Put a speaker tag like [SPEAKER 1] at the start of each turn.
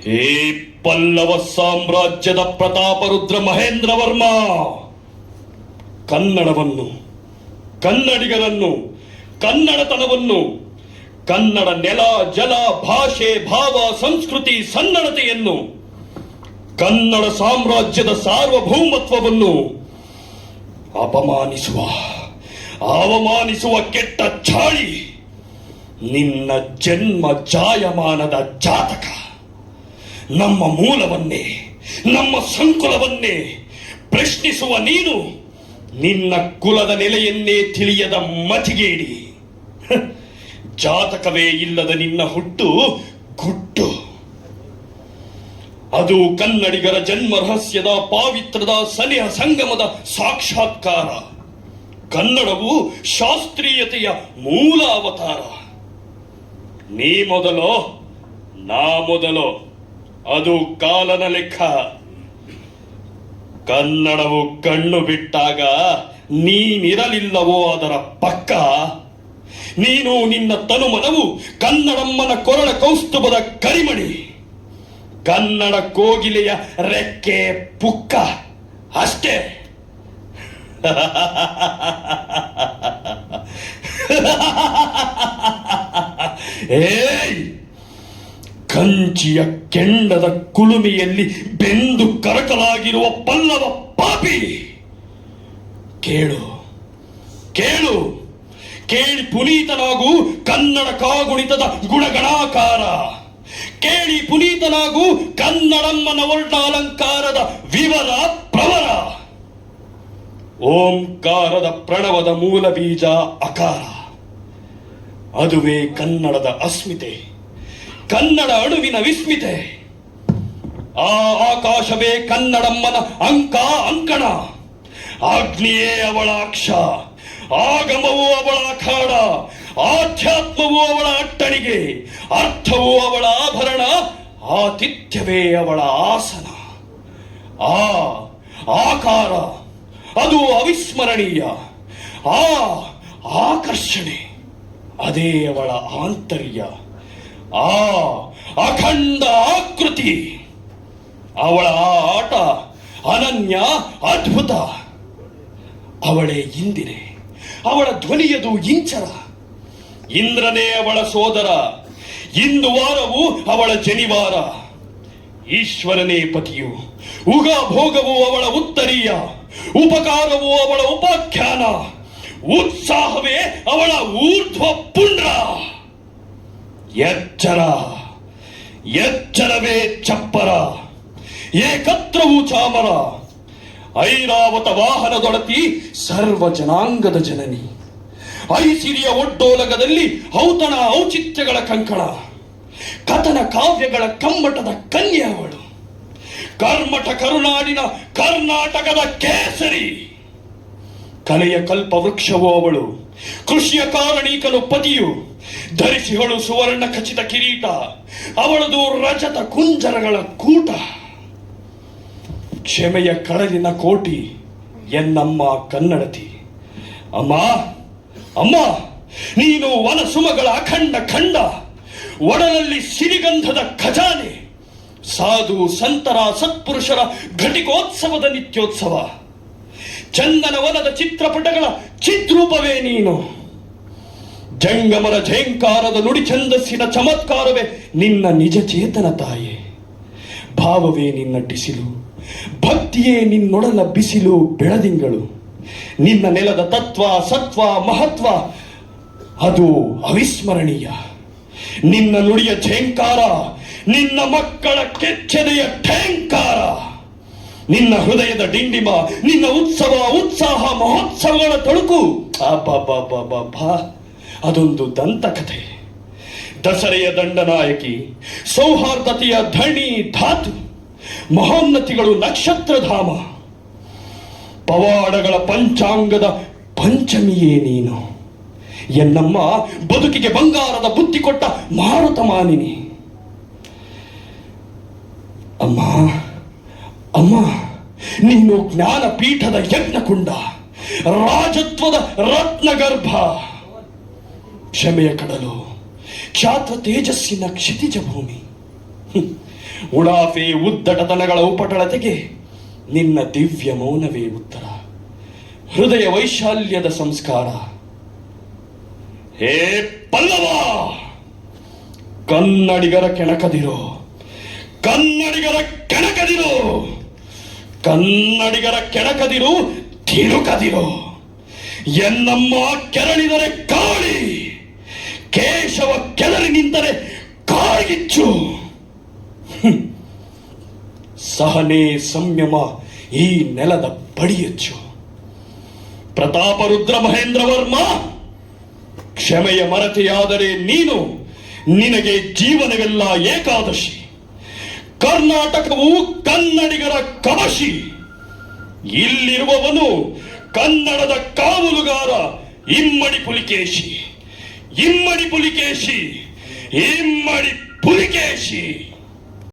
[SPEAKER 1] ಈ ಪಲ್ಲವ ಸಾಮ್ರಾಜ್ಯದ ಪ್ರತಾಪರುದ್ರ ಮಹೇಂದ್ರ ವರ್ಮ ಕನ್ನಡವನ್ನು, ಕನ್ನಡಿಗರನ್ನು, ಕನ್ನಡತನವನ್ನು, ಕನ್ನಡ ನೆಲ, ಜಲ, ಭಾಷೆ, ಭಾವ, ಸಂಸ್ಕೃತಿ, ಸನ್ನಡತೆಯನ್ನು, ಕನ್ನಡ ಸಾಮ್ರಾಜ್ಯದ ಸಾರ್ವಭೌಮತ್ವವನ್ನು ಅವಮಾನಿಸುವ ಕೆಟ್ಟ ಚಾಳಿ ನಿನ್ನ ಜನ್ಮ ಜಾಯಮಾನದ ಜಾತಕ. ನಮ್ಮ ಮೂಲವನ್ನೇ, ನಮ್ಮ ಸಂಕುಲವನ್ನೇ ಪ್ರಶ್ನಿಸುವ ನೀನು ನಿನ್ನ ಕುಲದ ನೆಲೆಯನ್ನೇ ತಿಳಿಯದ ಮತಿಗೇಡಿ. ಜಾತಕವೇ ಇಲ್ಲದ ನಿನ್ನ ಹುಟ್ಟು ಗುಟ್ಟು. ಅದು ಕನ್ನಡಿಗರ ಜನ್ಮ ರಹಸ್ಯದ ಪಾವಿತ್ರದ ಸನಿಹ ಸಂಗಮದ ಸಾಕ್ಷಾತ್ಕಾರ. ಕನ್ನಡವು ಶಾಸ್ತ್ರೀಯತೆಯ ಮೂಲ ಅವತಾರ. ನೀ ಮೊದಲೋ ನಾ ಮೊದಲೋ ಅದು ಕಾಲನ ಲೆಕ್ಕ. ಕನ್ನಡವು ಕಣ್ಣು ಬಿಟ್ಟಾಗ ನೀನಿರಲಿಲ್ಲವೋ ಅದರ ಪಕ್ಕ. ನೀನು, ನಿನ್ನ ತನುಮನವು ಕನ್ನಡಮ್ಮನ ಕೊರಳ ಕೌಸ್ತುಭದ ಕರಿಮಣಿ, ಕನ್ನಡ ಕೋಗಿಲೆಯ ರೆಕ್ಕೆ ಪುಕ್ಕ ಅಷ್ಟೇ. ಏಯ್, ಕಂಚಿಯ ಕೆಂಡದ ಕುಲುಮೆಯಲ್ಲಿ ಬೆಂದು ಕರಕಲಾಗಿರುವ ಪಲ್ಲವ ಪಾಪಿ, ಕೇಳು ಕೇಳು, ಕೇಳಿ ಪುನೀತನಾಗು ಕನ್ನಡ ಕಾಗುಣಿತದ ಗುಣಗಣಾಕಾರ. ಕೇಳಿ ಪುನೀತನಾಗು ಕನ್ನಡಮ್ಮನ ವರ್ಣಾಲಂಕಾರದ ವಿವರ ಪ್ರವರ. ಓಂಕಾರದ ಪ್ರಣವದ ಮೂಲ ಬೀಜ ಅಕಾರ. ಅದುವೇ ಕನ್ನಡದ ಅಸ್ಮಿತೆ, ಕನ್ನಡ ಅಣುವಿನ ವಿಸ್ಮಿತೆ. ಆ ಆಕಾಶವೇ ಕನ್ನಡಮ್ಮನ ಅಂಕಣ. ಅಗ್ನಿಯೇ ಅವಳ ಅಕ್ಷ, ಆಗಮವು ಅವಳ ಅಖಾಡ, ಆಧ್ಯಾತ್ಮವು ಅವಳ ಅಟ್ಟಣಿಗೆ, ಅರ್ಥವು ಅವಳ ಆಭರಣ, ಆತಿಥ್ಯವೇ ಅವಳ ಆಸನ. ಆ ಆಕಾರ ಅದು ಅವಿಸ್ಮರಣೀಯ. ಆ ಆಕರ್ಷಣೆ ಅದೇ ಅವಳ ಆಂತರ್ಯ. ಆ ಅಖಂಡ ಆಕೃತಿ ಅವಳ ಆಟ ಅನನ್ಯ ಅದ್ಭುತ. ಅವಳೇ ಇಂದಿರೆ, ಅವಳ ಧ್ವನಿಯದು ಇಂಚರ. ಇಂದ್ರನೇ ಅವಳ ಸೋದರ, ಇಂದು ವಾರವು ಅವಳ ಜನಿವಾರ. ಈಶ್ವರನೇ ಪತಿಯು, ಉಗಾಭೋಗವು ಅವಳ ಉತ್ತರೀಯ, ಉಪಕಾರವು ಅವಳ ಉಪಾಖ್ಯಾನ, ಉತ್ಸಾಹವೇ ಅವಳ ಊರ್ಧ್ವ ಪುಂಡ್ರ. ಎಚ್ಚರವೇ ಚಪ್ಪರ, ಏಕತ್ರವೂ ಚಾಮರ. ಐರಾವತ ವಾಹನದೊಡತಿ ಸರ್ವ ಜನಾಂಗದ ಜನನಿ. ಐಸಿರಿಯ ಒಡ್ಡೋಲಗದಲ್ಲಿ ಔತಣ ಔಚಿತ್ಯಗಳ ಕಂಕಣ, ಕಥನ ಕಾವ್ಯಗಳ ಕಮ್ಮಟದ ಕನ್ಯೆ ಅವಳು. ಕರ್ಮಠ ಕರುನಾಡಿನ ಕರ್ನಾಟಕದ ಕೇಸರಿ. ಕಲೆಯ ಕಲ್ಪ ವೃಕ್ಷವೂ ಅವಳು, ಕೃಷಿಯ ಕಾರಣೀಕನು ಪತಿಯು. ಧರಿಸಿಹಳು ಸುವರ್ಣ ಖಚಿತ ಕಿರೀಟ, ಅವಳದು ರಜತ ಕುಂಜರಗಳ ಕೂಟ. ಕ್ಷಮೆಯ ಕಡಲಿನ ಕೋಟಿ ಎನ್ನಮ್ಮ ಕನ್ನಡತಿ. ಅಮ್ಮ ಅಮ್ಮ, ನೀನು ವನಸುಮಗಳ ಅಖಂಡ ಖಂಡ, ಒಡಲಲ್ಲಿ ಸಿರಿಗಂಧದ ಖಜಾನೆ. ಸಾಧು ಸಂತರ ಸತ್ಪುರುಷರ ಘಟಿಕೋತ್ಸವದ ನಿತ್ಯೋತ್ಸವ. ಚಂದನವನದ ಚಿತ್ರಪಟಗಳ ಚಿದ್ರೂಪವೇ ನೀನು. ಜಂಗಮರ ಝೇಂಕಾರದ ನುಡಿ ಛಂದಸ್ಸಿನ ಚಮತ್ಕಾರವೇ ನಿನ್ನ ನಿಜ ಚೇತನ ತಾಯೇ. ಭಾವವೇ ನಿನ್ನ ಟಿಸಿಲು, ಭಕ್ತಿಯೇ ನಿನ್ನೊಡಲ ಬಿಸಿಲು ಬೆಳದಿಂಗಳು. ನಿನ್ನ ನೆಲದ ತತ್ವ, ಸತ್ವ, ಮಹತ್ವ ಅದು ಅವಿಸ್ಮರಣೀಯ. ನಿನ್ನ ನುಡಿಯ ಝೇಂಕಾರ, ನಿನ್ನ ಮಕ್ಕಳ ಕೆಚ್ಚೆದೆಯ ಠೇಂಕಾರ. ನಿನ್ನ ಹೃದಯದ ಡಿಂಡಿಮ, ನಿನ್ನ ಉತ್ಸಾಹ ಮಹೋತ್ಸವಗಳ ತಳುಕು. ಅದೊಂದು ದಂತಕಥೆ. ದಸರೆಯ ದಂಡನಾಯಕಿ, ಸೌಹಾರ್ದತೆಯ ಧಣಿ ಧಾತು, ಮಹೋನ್ನತಿಗಳು ನಕ್ಷತ್ರಧಾಮ. ಪವಾಡಗಳ ಪಂಚಾಂಗದ ಪಂಚಮಿಯೇ ನೀನು. ಎನ್ನಮ್ಮ ಬದುಕಿಗೆ ಬಂಗಾರದ ಬುದ್ಧಿ ಕೊಟ್ಟ ಮಾರುತ ಮಾನಿನಿ. ಅಮ್ಮ ಅಮ್ಮ, ನೀನು ಜ್ಞಾನಪೀಠದ ಯಜ್ಞಕುಂಡ, ರಾಜತ್ವದ ರತ್ನಗರ್ಭ. ಕ್ಷಮೆಯ ಕಡಲು, ಕ್ಷಾತ್ರ ತೇಜಸ್ಸಿನ ಕ್ಷಿತಿಜ ಭೂಮಿ. ಉಡಾಫೆ ಉದ್ದಟತನಗಳ ಉಪಟಳತೆಗೆ ನಿನ್ನ ದಿವ್ಯ ಮೌನವೇ ಉತ್ತರ. ಹೃದಯ ವೈಶಾಲ್ಯದ ಸಂಸ್ಕಾರ. ಹೇ ಪಲ್ಲವ, ಕನ್ನಡಿಗರ ಕೆಣಕದಿರೋ, ಕನ್ನಡಿಗರ ಕೆಣಕದಿರೋ, ಕನ್ನಡಿಗರ ಕೆಣಕದಿರು, ತಿರುಕದಿರೋ. ಎನ್ನಮ್ಮ ಕೆರಳಿದರೆ ಗಾಳಿ, ಕೇಶವ ಕೆದರಿ ನಿಂತರೆ ಕಾಳ್ಗಿಚ್ಚು. ಸಹನೆ ಸಂಯಮ ಈ ನೆಲದ ಬಡಿಯಚ್ಚು. ಪ್ರತಾಪ ರುದ್ರ ಮಹೇಂದ್ರ ವರ್ಮ, ಕ್ಷಮೆಯ ಮರತೆಯಾದರೆ ನೀನು, ನಿನಗೆ ಜೀವನವೆಲ್ಲ ಏಕಾದಶಿ. ಕರ್ನಾಟಕವು ಕನ್ನಡಿಗರ ಕವಶಿ. ಇಲ್ಲಿರುವವನು ಕನ್ನಡದ ಕಾವಲುಗಾರ ಇಮ್ಮಡಿ ಪುಲಿಕೇಶಿ, ಇಮ್ಮಡಿ ಪುಲಿಕೇಶಿ, ಇಮ್ಮಡಿ ಪುಲಿಕೇಶಿ.